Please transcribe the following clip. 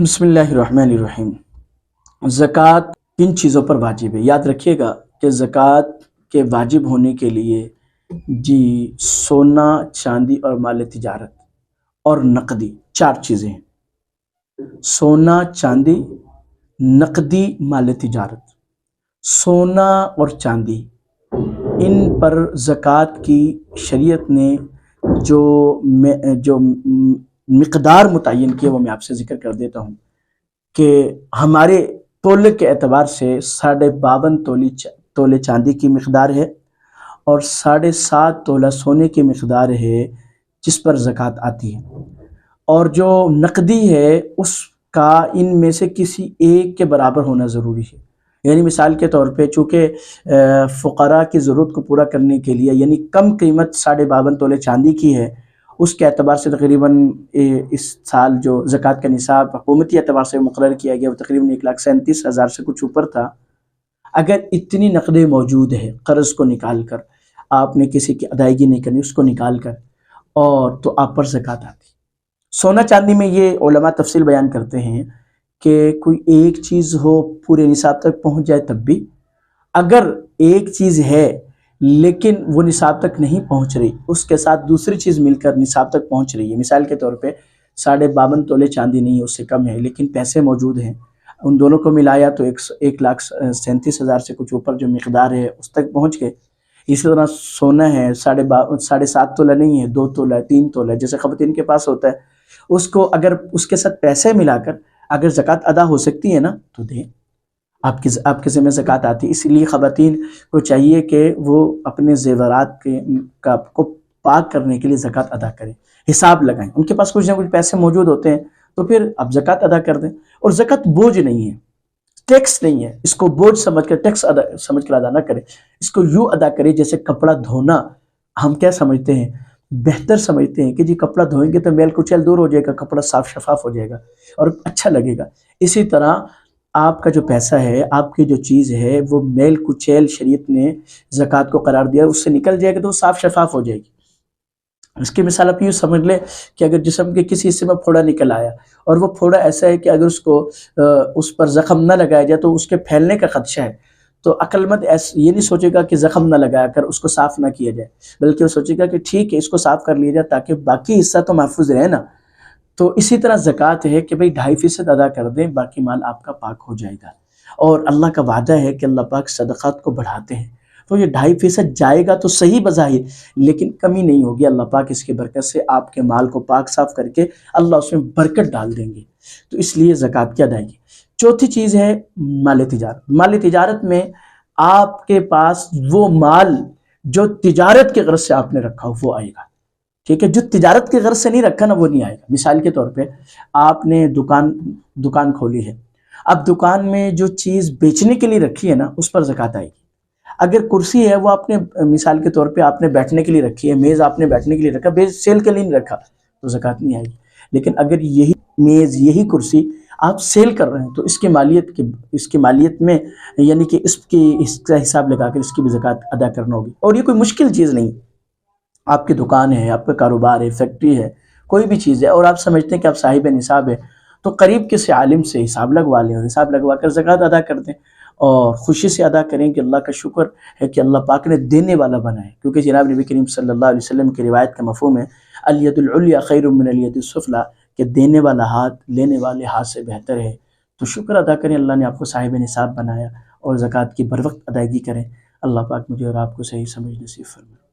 بسم اللہ الرحمن الرحیم۔ زکوٰۃ کن چیزوں پر واجب ہے؟ یاد رکھیے گا کہ زکوٰۃ کے واجب ہونے کے لیے سونا، چاندی اور مال تجارت اور نقدی 4 چیزیں ہیں۔ سونا، چاندی، نقدی، مال تجارت۔ سونا اور چاندی، ان پر زکوٰۃ کی شریعت نے جو مقدار متعین کی ہے وہ میں آپ سے ذکر کر دیتا ہوں کہ ہمارے تولے کے اعتبار سے 52.5 تولے چاندی کی مقدار ہے اور 7.5 تولہ سونے کی مقدار ہے جس پر زکوٰۃ آتی ہے، اور جو نقدی ہے اس کا ان میں سے کسی ایک کے برابر ہونا ضروری ہے۔ یعنی مثال کے طور پہ چونکہ فقراء کی ضرورت کو پورا کرنے کے لیے یعنی کم قیمت 52.5 تولے چاندی کی ہے، اس کے اعتبار سے تقریباً اس سال جو زکوٰۃ کا نصاب حکومتی اعتبار سے مقرر کیا گیا وہ تقریباً 1,37,000 سے کچھ اوپر تھا۔ اگر اتنی نقدیں موجود ہے، قرض کو نکال کر، آپ نے کسی کی ادائیگی نہیں کرنی، اس کو نکال کر، اور تو آپ پر زکوٰۃ آتی۔ سونا چاندی میں یہ علماء تفصیل بیان کرتے ہیں کہ کوئی ایک چیز ہو پورے نصاب تک پہنچ جائے تب بھی، اگر ایک چیز ہے لیکن وہ نصاب تک نہیں پہنچ رہی، اس کے ساتھ دوسری چیز مل کر نصاب تک پہنچ رہی ہے، مثال کے طور پہ 52.5 تولے چاندی نہیں ہے، اس سے کم ہے لیکن پیسے موجود ہیں، ان دونوں کو ملایا تو 1,37,000 سے کچھ اوپر جو مقدار ہے اس تک پہنچ گئے۔ اسی طرح سونا ہے 7.5 تولہ نہیں ہے، 2 تولہ ہے، 3 تولہ ہے، جیسے خواتین کے پاس ہوتا ہے، اس کو اگر اس کے ساتھ پیسے ملا کر اگر زکوٰۃ ادا ہو سکتی ہے نا تو دیں، آپ کے ذمہ زکوٰۃ آتی ہے۔ اس لیے خواتین کو چاہیے کہ وہ اپنے زیورات کو پاک کرنے کے لیے زکوٰۃ ادا کریں، حساب لگائیں، ان کے پاس کچھ نہ کچھ پیسے موجود ہوتے ہیں تو پھر آپ زکوٰۃ ادا کر دیں۔ اور زکوٰۃ بوجھ نہیں ہے، ٹیکس نہیں ہے، اس کو بوجھ سمجھ کر ٹیکس سمجھ کر ادا نہ کریں، اس کو یوں ادا کریں جیسے کپڑا دھونا ہم کیا سمجھتے ہیں، بہتر سمجھتے ہیں کہ جی کپڑا دھوئیں گے تو میل کچیل دور ہو جائے گا، کپڑا صاف شفاف ہو جائے گا اور اچھا لگے گا۔ اسی طرح آپ کا جو پیسہ ہے، آپ کی جو چیز ہے، وہ میل کچیل شریعت نے زکوٰۃ کو قرار دیا، اس سے نکل جائے گا تو وہ صاف شفاف ہو جائے گی۔ اس کی مثال آپ یوں سمجھ لیں کہ اگر جسم کے کسی حصے میں پھوڑا نکل آیا اور وہ پھوڑا ایسا ہے کہ اگر اس پر زخم نہ لگایا جائے تو اس کے پھیلنے کا خدشہ ہے، تو عقل مند یہ نہیں سوچے گا کہ زخم نہ لگایا کر اس کو صاف نہ کیا جائے، بلکہ وہ سوچے گا کہ ٹھیک ہے اس کو صاف کر لیا جائے تاکہ باقی حصہ تو محفوظ رہے نا۔ تو اسی طرح زکوٰۃ ہے کہ بھئی 2.5% ادا کر دیں، باقی مال آپ کا پاک ہو جائے گا، اور اللہ کا وعدہ ہے کہ اللہ پاک صدقات کو بڑھاتے ہیں، تو یہ 2.5% جائے گا تو صحیح بظاہر لیکن کمی نہیں ہوگی، اللہ پاک اس کی برکت سے آپ کے مال کو پاک صاف کر کے اللہ اس میں برکت ڈال دیں گے، تو اس لیے زکوٰۃ کی ادائیگی۔ چوتھی چیز ہے مال تجارت۔ مال تجارت میں آپ کے پاس وہ مال جو تجارت کے غرض سے آپ نے رکھا ہو وہ آئے گا، ٹھیک ہے، جو تجارت کے غرض سے نہیں رکھا نا وہ نہیں آئے گا۔ مثال کے طور پہ آپ نے دکان کھولی ہے، اب دکان میں جو چیز بیچنے کے لیے رکھی ہے نا اس پر زکوٰۃ آئے گی۔ اگر کرسی ہے وہ آپ نے مثال کے طور پہ آپ نے بیٹھنے کے لیے رکھی ہے، میز آپ نے بیٹھنے کے لیے رکھا، سیل کے لیے نہیں رکھا تو زکوٰۃ نہیں آئے گی۔ لیکن اگر یہی میز یہی کرسی آپ سیل کر رہے ہیں تو اس کی مالیت میں یعنی کہ اس کا حساب لگا کر اس کی بھی زکوٰۃ ادا کرنا ہوگی، اور یہ کوئی مشکل چیز نہیں۔ آپ کی دکان ہے، آپ کا کاروبار ہے، فیکٹری ہے، کوئی بھی چیز ہے اور آپ سمجھتے ہیں کہ آپ صاحب نصاب ہے تو قریب کسی عالم سے حساب لگوا لیں اور حساب لگوا کر زکوٰۃ ادا کر دیں، اور خوشی سے ادا کریں کہ اللہ کا شکر ہے کہ اللہ پاک نے دینے والا بنا ہے، کیونکہ جناب نبی کریم صلی اللہ علیہ وسلم کی روایت کا مفہوم ہے الید العلیٰ خیر من الید السفلیٰ، کہ دینے والا ہاتھ لینے والے ہاتھ سے بہتر ہے۔ تو شکر ادا کریں اللہ نے آپ کو صاحب نصاب بنایا، اور زکوٰۃ کی بر وقت ادائیگی کریں۔ اللہ پاک مجھے اور آپ کو صحیح سمجھ نصیب فرمائے۔